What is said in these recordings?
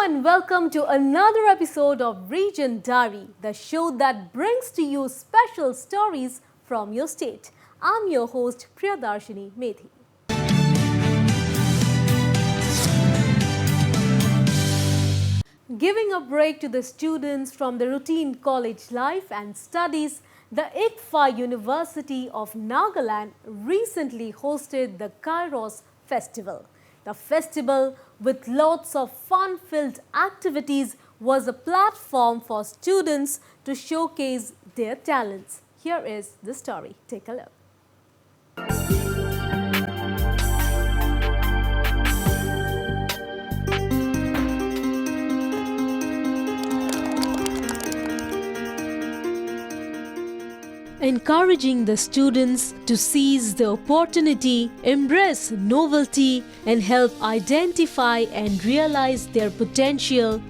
and welcome to another episode of Region Diary, the show that brings to you special stories from your state. I'm your host Priyadarshini Methi. Giving a break to the students from the routine college life and studies, the ICFA University of Nagaland recently hosted the Kairos Festival. The festival, with lots of fun-filled activities, was a platform for students to showcase their talents. Here is the story. Take a look. Encouraging the students to seize the opportunity, embrace novelty, and help identify and realize their potential,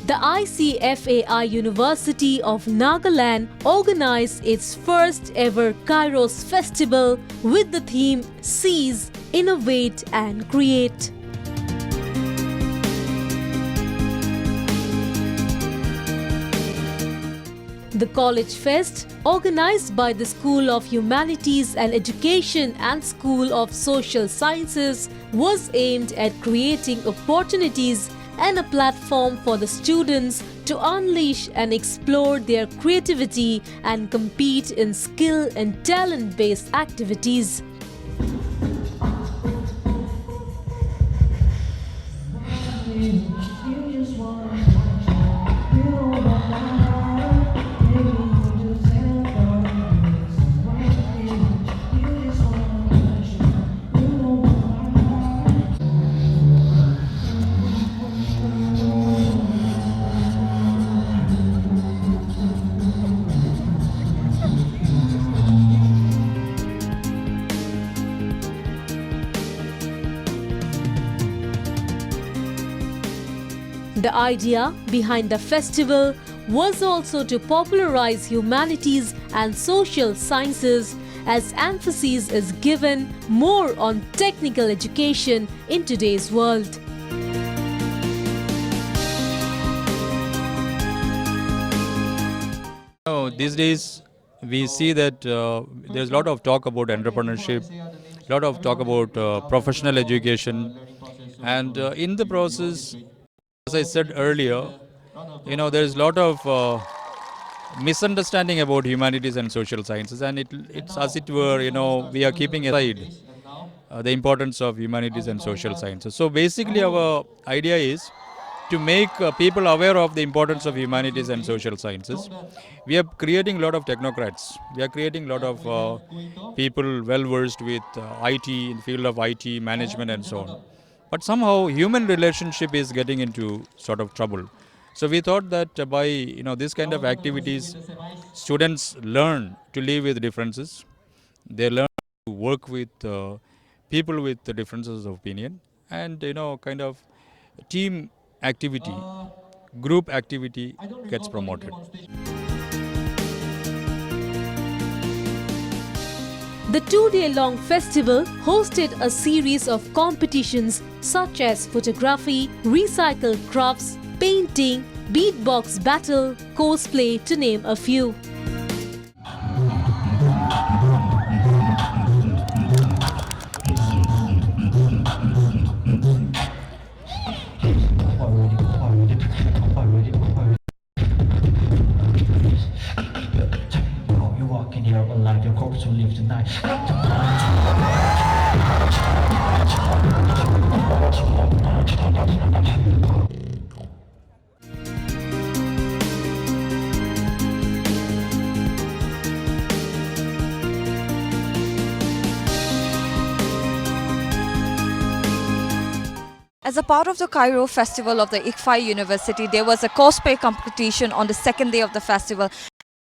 the ICFAI University of Nagaland organized its first ever Kairos Festival with the theme Seize, Innovate and Create. The College Fest, organized by the School of Humanities and Education and School of Social Sciences, was aimed at creating opportunities and a platform for the students to unleash and explore their creativity and compete in skill and talent-based activities. The idea behind the festival was also to popularize humanities and social sciences, as emphasis is given more on technical education in today's world. These days we see that there's a lot of talk about entrepreneurship, a lot of talk about professional education, and in the process, as I said earlier, there's a lot of misunderstanding about humanities and social sciences, and it's as it were, we are keeping aside the importance of humanities and social sciences. So basically our idea is to make people aware of the importance of humanities and social sciences. We are creating a lot of technocrats. We are creating a lot of people well versed with IT, in the field of IT, management and so on. But somehow human relationship is getting into sort of trouble. So we thought that by this kind of activities, students learn to live with differences. They learn to work with people with the differences of opinion, and kind of team activity, group activity gets promoted. The two-day-long festival hosted a series of competitions such as photography, recycled crafts, painting, beatbox battle, cosplay, to name a few. Your corpse will live tonight. As a part of the Cairo Festival of the ICFA University, there was a cosplay competition on the second day of the festival.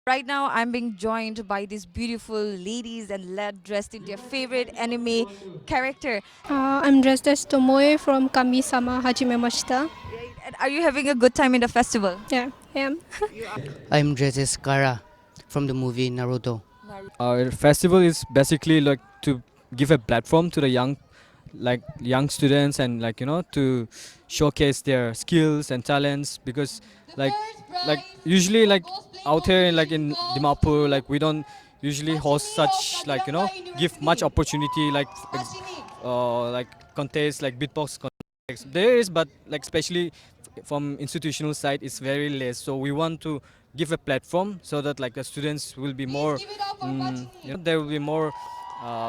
Right now, I'm being joined by these beautiful ladies and lad dressed in their favorite anime character. I'm dressed as Tomoe from Kami-sama Hajime Mashita. And are you having a good time in the festival? Yeah, I am. I'm dressed as Kara from the movie Naruto. Our festival is basically like to give a platform to the young like young students and like to showcase their skills and talents, because like usually like out here in Dimapur, like we don't usually host such like give much opportunity like contests like beatbox contests. There is, but like especially from institutional side it's very less, so we want to give a platform so that like the students will be more they will be more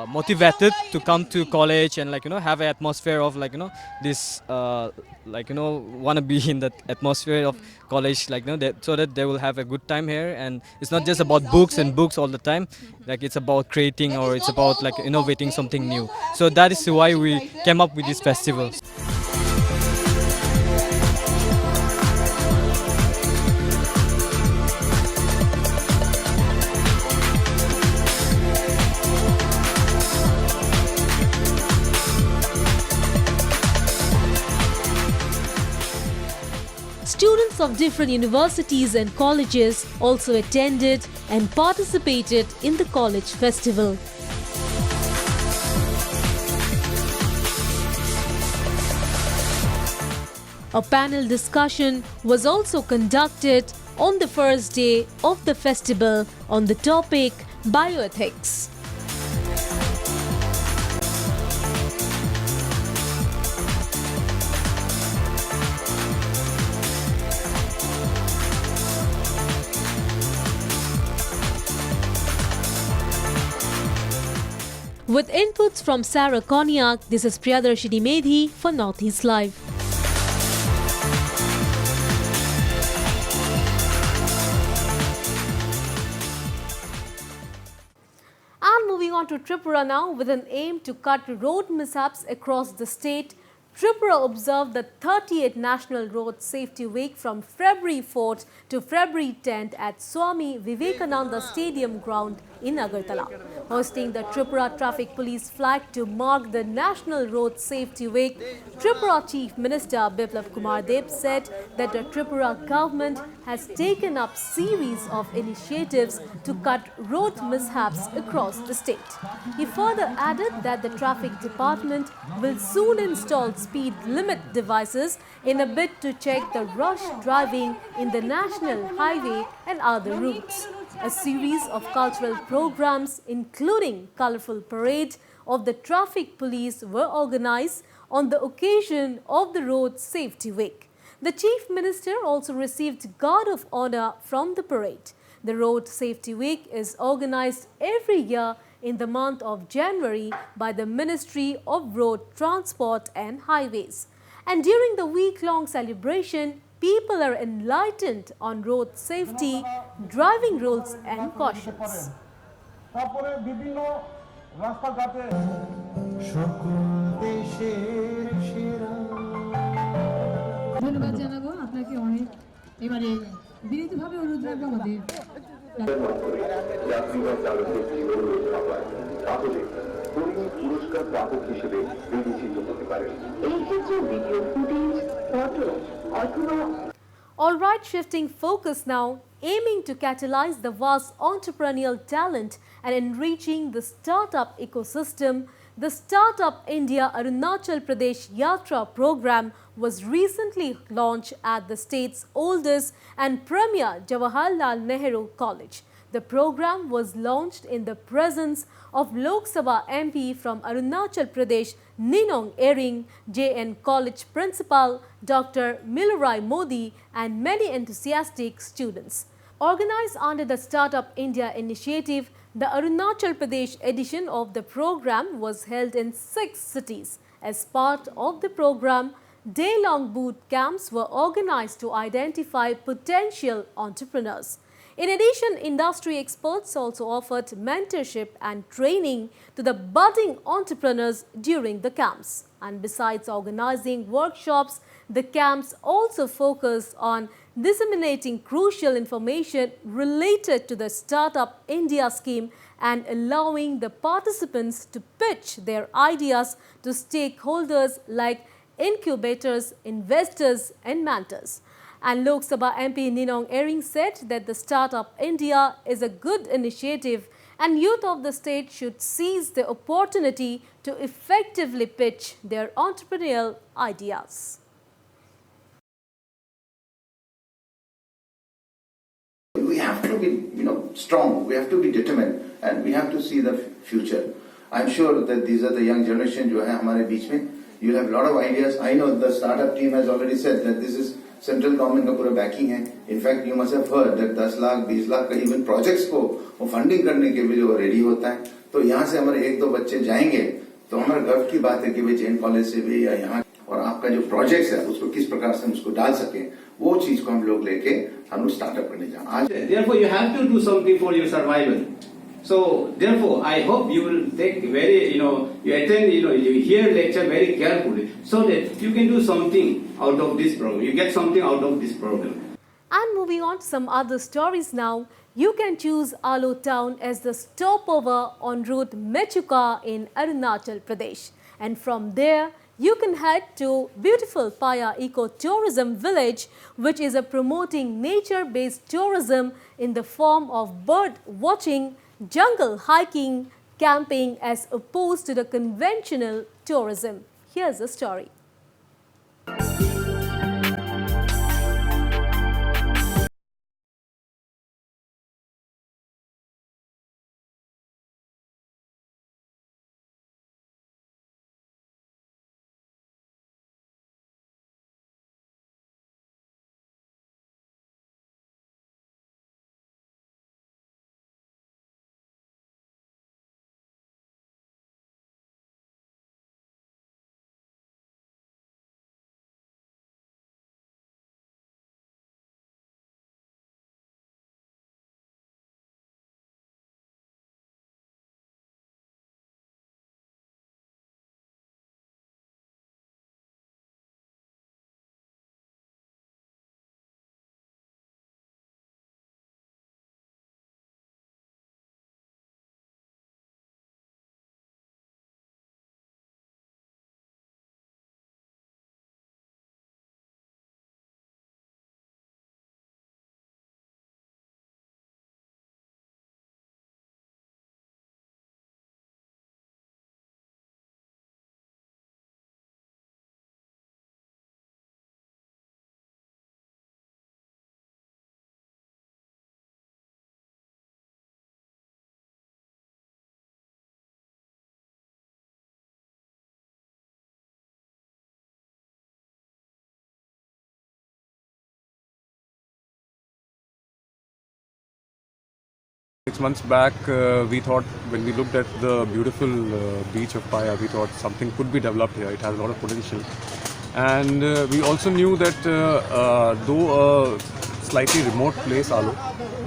motivated to come to college and like have an atmosphere of like this like wanna be in that atmosphere of college, like that, so that they will have a good time here. And it's not just about books and books all the time, like it's about creating, or it's about like innovating something new. So that is why we came up with this festival. Students of different universities and colleges also attended and participated in the college festival. A panel discussion was also conducted on the first day of the festival on the topic bioethics. With inputs from Sarah Konyak, this is Priyadarshini Medhi for Northeast Live. And moving on to Tripura now, with an aim to cut road mishaps across the state, Tripura observed the 38th National Road Safety Week from February 4th to February 10th at Swami Vivekananda Stadium ground in Agartala. Hosting the Tripura Traffic Police flag to mark the National Road Safety Week, Tripura Chief Minister Biplav Kumar Deb said that the Tripura government has taken up series of initiatives to cut road mishaps across the state. He further added that the traffic department will soon install speed limit devices in a bid to check the rush driving in the national highway and other routes. A series of cultural programs, including colorful parade of the traffic police, were organized on the occasion of the Road Safety Week. The Chief Minister also received Guard of Honor from the parade. The Road Safety Week is organized every year in the month of January by the Ministry of Road Transport and Highways. And during the week-long celebration, people are enlightened on road safety, driving rules and cautions. ধন্যবাদ জানাবো আপনাকে অনেক। এবারে বিনীতভাবে অনুরোধ রাখবো আমাদের পুরস্কার প্রাপক হিসেবে বিবেচিত হতে পারে। এই ক্ষেত্রে ভিডিও ফুটেজ, ফটো অথবা All right, shifting focus now, aiming to catalyze the vast entrepreneurial talent and enriching the startup ecosystem, the Startup India Arunachal Pradesh Yatra program was recently launched at the state's oldest and premier Jawaharlal Nehru College. The program was launched in the presence of Lok Sabha MP from Arunachal Pradesh, Ninong Ering, JN College Principal Dr. Milurai Modi and many enthusiastic students. Organized under the Startup India initiative, the Arunachal Pradesh edition of the program was held in 6 cities. As part of the program, day-long boot camps were organized to identify potential entrepreneurs. In addition, industry experts also offered mentorship and training to the budding entrepreneurs during the camps. And besides organizing workshops, the camps also focused on disseminating crucial information related to the Startup India scheme and allowing the participants to pitch their ideas to stakeholders like incubators, investors and mentors. And Lok Sabha MP Ninong Ering said that the Startup India is a good initiative and youth of the state should seize the opportunity to effectively pitch their entrepreneurial ideas. We have to be, strong. We have to be determined, and we have to see the future. I'm sure that these are the young generation जो है हमारे बीच में. You'll have a lot of ideas. I know the startup team has already said that this is central government का पूरा backing है. In fact, you must have heard that 10 lakh, 20 lakh का even projects को वो funding करने के लिए वो ready होता है. तो यहाँ से हमारे एक दो बच्चे जाएंगे, तो हमारा गर्व की बात है कि भाई जैन कॉलेज से भी या यहाँ और आपका जो प्रोजेक्ट्स है उसको किस प्रकार से हम उसको डाल सके, वो चीज को हम लोग लेके हम लोग स्टार्टअप करने जाएं. आज Therefore, you have to do something for your survival. So, therefore, I hope you will take very, you attend, you hear lecture very carefully, so that you can do something out of this problem. You get something out of this problem. And moving on to some other stories now, you can choose Alo town as the stopover on route Mechuka in Arunachal Pradesh. And from there, you can head to beautiful Paya Eco-Tourism Village, which is promoting nature-based tourism in the form of bird watching, jungle hiking, camping as opposed to the conventional tourism. Here's the story. Months back, we thought, when we looked at the beautiful beach of Paya, we thought something could be developed here. It has a lot of potential. And we also knew that though a slightly remote place, Alo,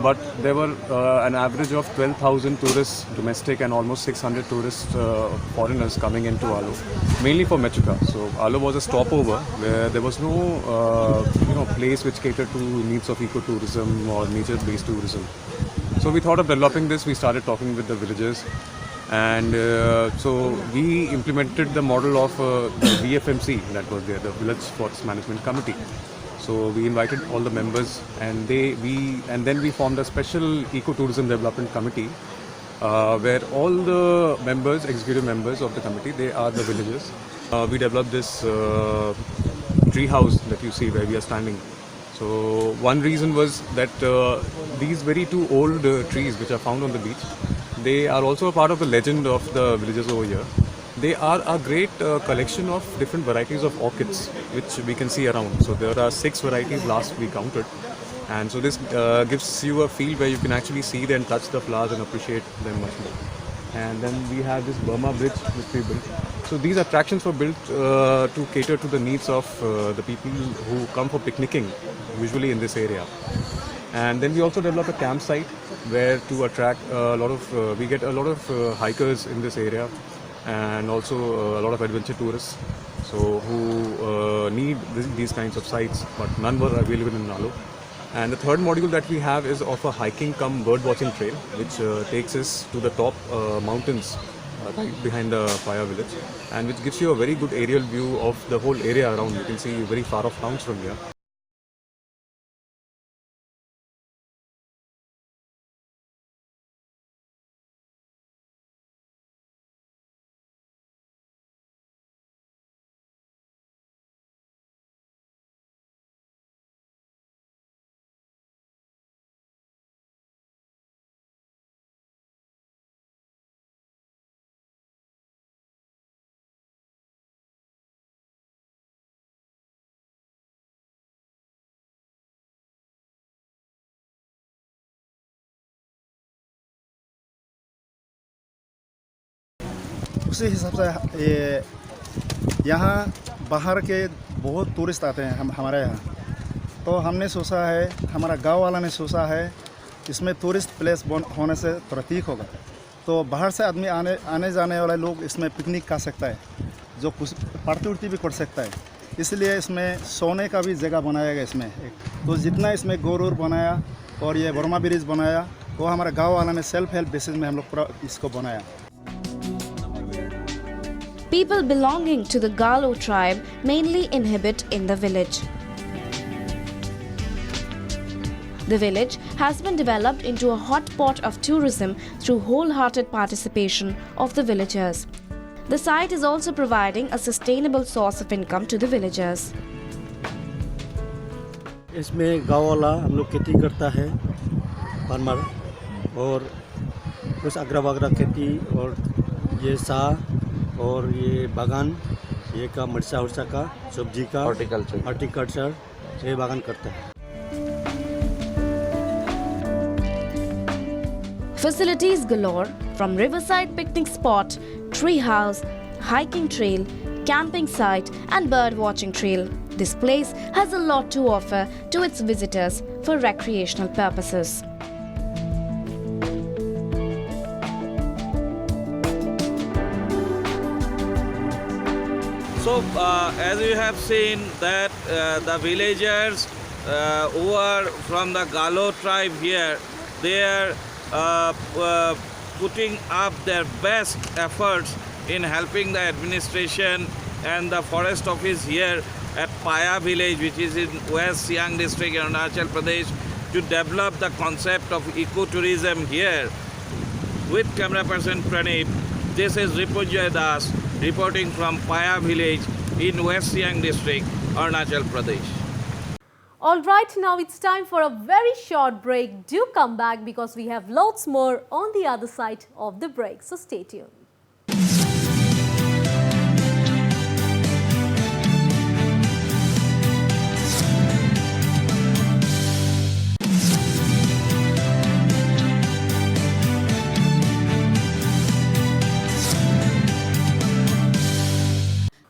but there were an average of 12,000 tourists, domestic, and almost 600 tourists, foreigners coming into Alo, mainly for Mechuka. So Alo was a stopover where there was no place which catered to needs of ecotourism or nature-based tourism. So we thought of developing this. We started talking with the villagers, and so we implemented the model of the VFMC that was there, the Village Forest Management Committee. So we invited all the members, and then we formed a special ecotourism development committee, where all the members, executive members of the committee, they are the villagers. We developed this tree house that you see where we are standing. So one reason was that these very two old trees which are found on the beach, they are also a part of the legend of the villagers over here. They are a great collection of different varieties of orchids which we can see around. So there are 6 varieties last we counted. And so this gives you a feel where you can actually see them, touch the flowers and appreciate them much more. And then we have this Burma bridge which we built. So these attractions were built to cater to the needs of the people who come for picnicking, usually in this area. And then we also developed a campsite where to attract a lot of, we get a lot of hikers in this area, and also a lot of adventure tourists, so who need these kinds of sites, but none were available in Nalo. And the third module that we have is of a hiking cum bird watching trail, which takes us to the top mountains right behind the Paya village, and which gives you a very good aerial view of the whole area around. You can see very far off towns from here. उसी हिसाब से ये यहाँ बाहर के बहुत tourist आते हैं हमारे यहाँ। तो हमने सोचा है, हमारा गांव वाला ने सोचा है, इसमें टूरिस्ट प्लेस होने से थोड़ा ठीक होगा। तो बाहर से आदमी आने जाने वाले लोग इसमें पिकनिक कर सकता है, जो कुछ पार्टी उर्टी भी कर सकता है। इसलिए इसमें सोने का भी जगह बनाया गया इसमें। तो जितना इसमें गोरूर बनाया और ये वर्मा ब्रिज बनाया, वो हमारे गांव वाला ने सेल्फ हेल्प बेसिस में हम लोग पूरा इसको बनाया। People belonging to the Galo tribe mainly inhabit in the village. The village has been developed into a hotspot of tourism through wholehearted participation of the villagers. The site is also providing a sustainable source of income to the villagers. इसमें गाँव वाला हम लोग खेती करता है, farmer, और कुछ अगरा वगरा खेती और ये साग और ये बागान, ये का मिर्चा उर्चा का, सब्जी का, हॉर्टिकल्चर ये बागान करता है। Facilities galore, from riverside picnic spot, tree house, hiking trail, camping site and bird watching trail. This place has a lot to offer to its visitors for recreational purposes. So as you have seen that the villagers who are from the Galo tribe here, they are putting up their best efforts in helping the administration and the forest office here at Paya village, which is in West Siang district, Arunachal Pradesh, to develop the concept of ecotourism here. With camera person Pranit, this is Ripunjay Das reporting from Paya village in West Siang district, Arunachal Pradesh. All right, now it's time for a very short break. Do come back because we have lots more on the other side of the break. So stay tuned.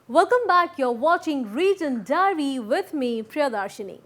Welcome back. You're watching Region Diary with me, Priyadarshini.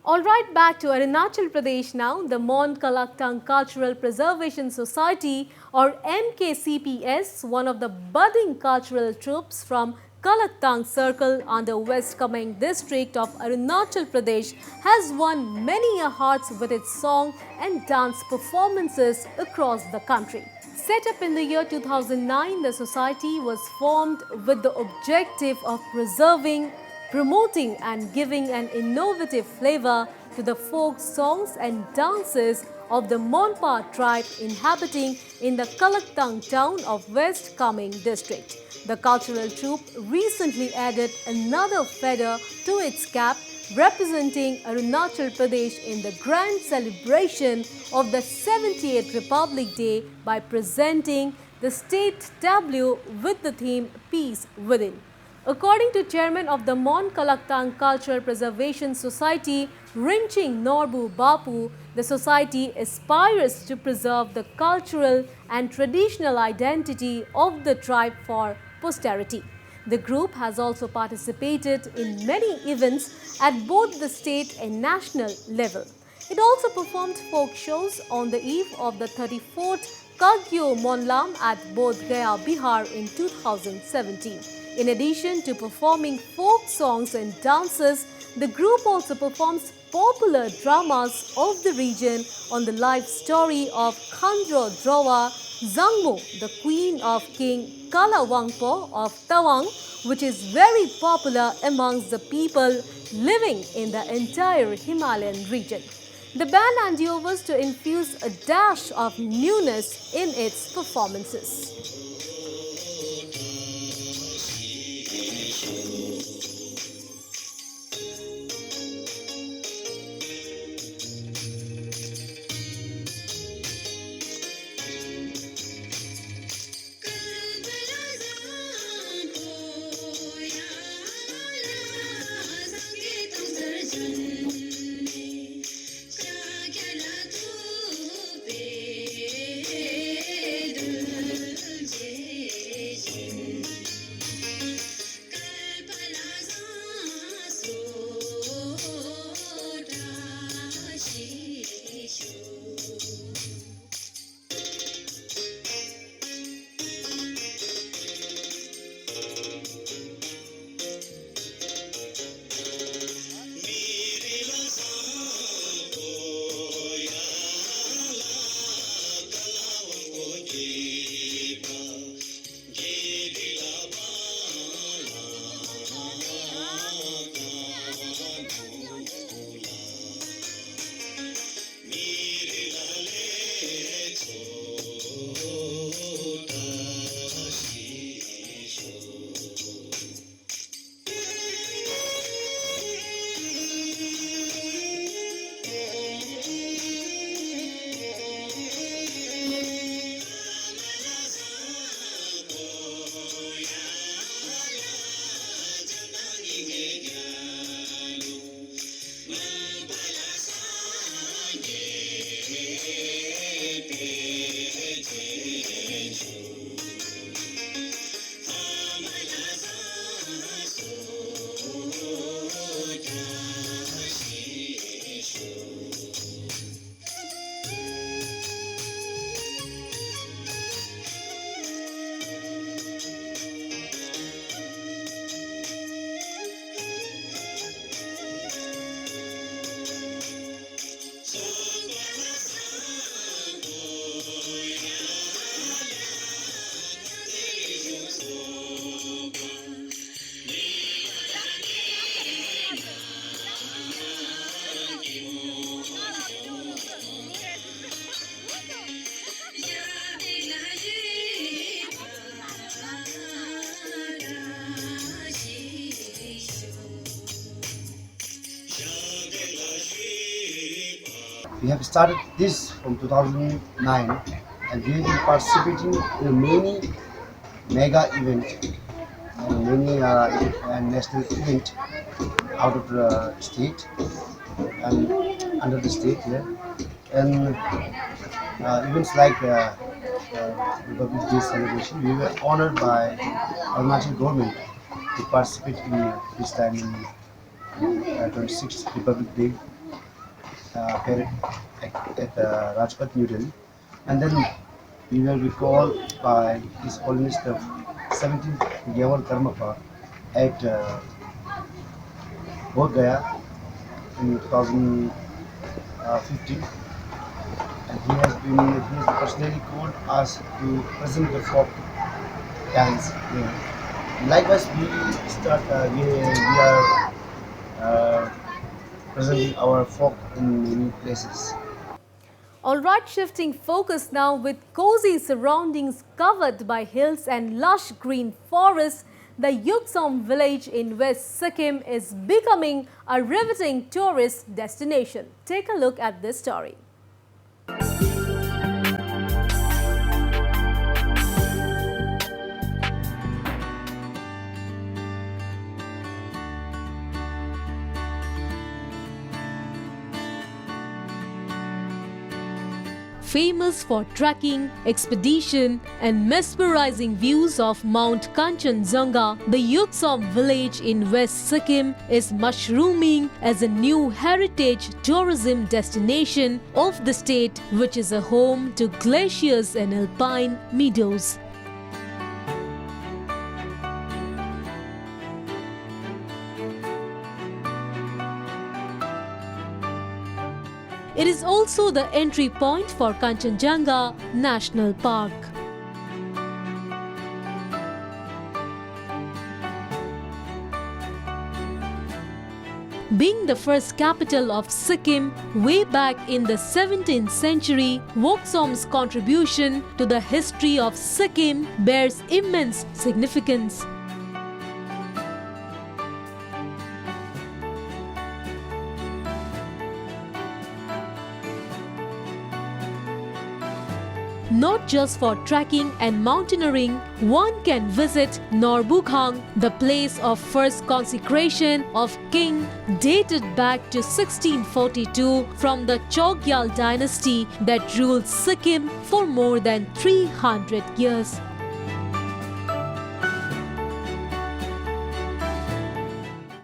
All right, back to Arunachal Pradesh now. The Mon Kalaktang Cultural Preservation Society, or MKCPS, one of the budding cultural troupes from Kalaktang Circle under West Kameng district of Arunachal Pradesh, has won many hearts with its song and dance performances across the country. Set up in the year 2009, the society was formed with the objective of preserving, promoting and giving an innovative flavor to the folk songs and dances of the Monpa tribe inhabiting in the Kalaktang town of West Kameng district. The cultural troupe recently added another feather to its cap, representing Arunachal Pradesh in the grand celebration of the 78th Republic Day by presenting the state tableau with the theme Peace Within. According to Chairman of the Mon Kalaktang Cultural Preservation Society, Rinching Norbu Bapu, the society aspires to preserve the cultural and traditional identity of the tribe for posterity. The group has also participated in many events at both the state and national level. It also performed folk shows on the eve of the 34th Kagyo Monlam at Bodh Gaya, Bihar in 2017. In addition to performing folk songs and dances, the group also performs popular dramas of the region on the life story of Khandro Drowa Zangmo, the queen of King Kalawangpo of Tawang, which is very popular amongst the people living in the entire Himalayan region. The band endeavors to infuse a dash of newness in its performances. We have started this from 2009 and we have been participating in many mega events and many national events out of the state and under the state here. And events like Republic Day celebration, we were honored by Arunachal government to participate in this time in 26th Republic Day parade at Rajpath, New Delhi. And then we were recalled by His Holiness the 17th Yavar Karmapa at Bodh Gaya in 2015. And he has personally called us to present the folk dance here. Likewise, we are presenting our folk in many places. Alright, shifting focus now, with cozy surroundings covered by hills and lush green forests, the Yuksom village in West Sikkim is becoming a riveting tourist destination. Take a look at this story. Famous for trekking, expedition and mesmerizing views of Mount Kanchenjunga, the Yuksom village in West Sikkim is mushrooming as a new heritage tourism destination of the state, which is a home to glaciers and alpine meadows. It is also the entry point for Kanchenjunga National Park. Being the first capital of Sikkim way back in the 17th century, Woksom's contribution to the history of Sikkim bears immense significance. Not just for trekking and mountaineering, one can visit Norbukhang, the place of first consecration of king dated back to 1642 from the Chogyal dynasty that ruled Sikkim for more than 300 years.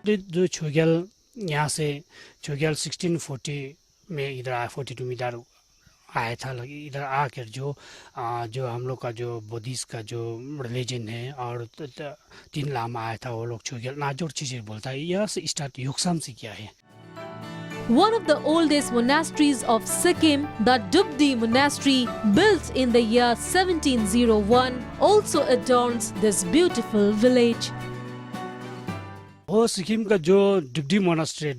जो छोग्याल यहाँ से छोग्याल 1640 में इधर आया 42 में इधर आया था इधर आकर जो हम लोग का जो बुद्धिस्ट का जो रिलीजन है और 3 लामा आया था वो लोग छोग्याल नाजोर चीजें बोलता है यहाँ से स्टार्ट योक्सम से किया है. One of the oldest monasteries of Sikkim, the Dubdi Monastery, built in the year 1701, also adorns this beautiful village. वो सिक्किम का जो डुब्डी मोनास्ट्री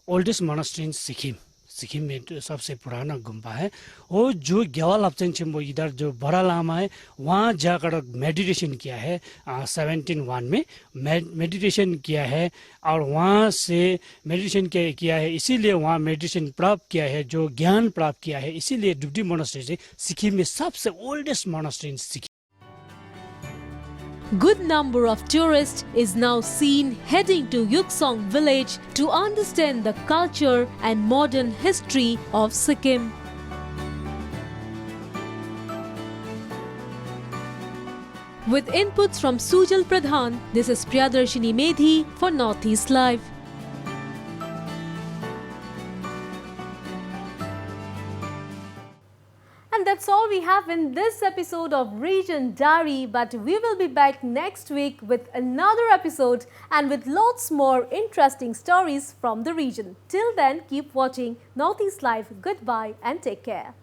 ओल्डेस्ट मोनास्ट्री इन सिक्किम में सबसे पुराना गुम्बा है. वो जो ग्यावाल लापचन चिम्बो इधर जो बड़ा लामा है वहाँ जाकर मेडिटेशन किया है 1701 में मेडिटेशन किया है और वहाँ से मेडिटेशन किया है इसीलिए वहाँ मेडिटेशन प्राप्त किया है जो ज्ञान प्राप्त किया है इसीलिए डुब्डी मोनास्ट्री से सिक्किम में सबसे oldest monastery in Sikkim. good number of tourists is now seen heading to Yuksong village to understand the culture and modern history of Sikkim. With inputs from Sujal Pradhan, this is Priyadarshini Medhi for Northeast Live. And that's all we have in this episode of Region Diary, but we will be back next week with another episode and with lots more interesting stories from the region. Till then, keep watching Northeast Live. Goodbye and take care.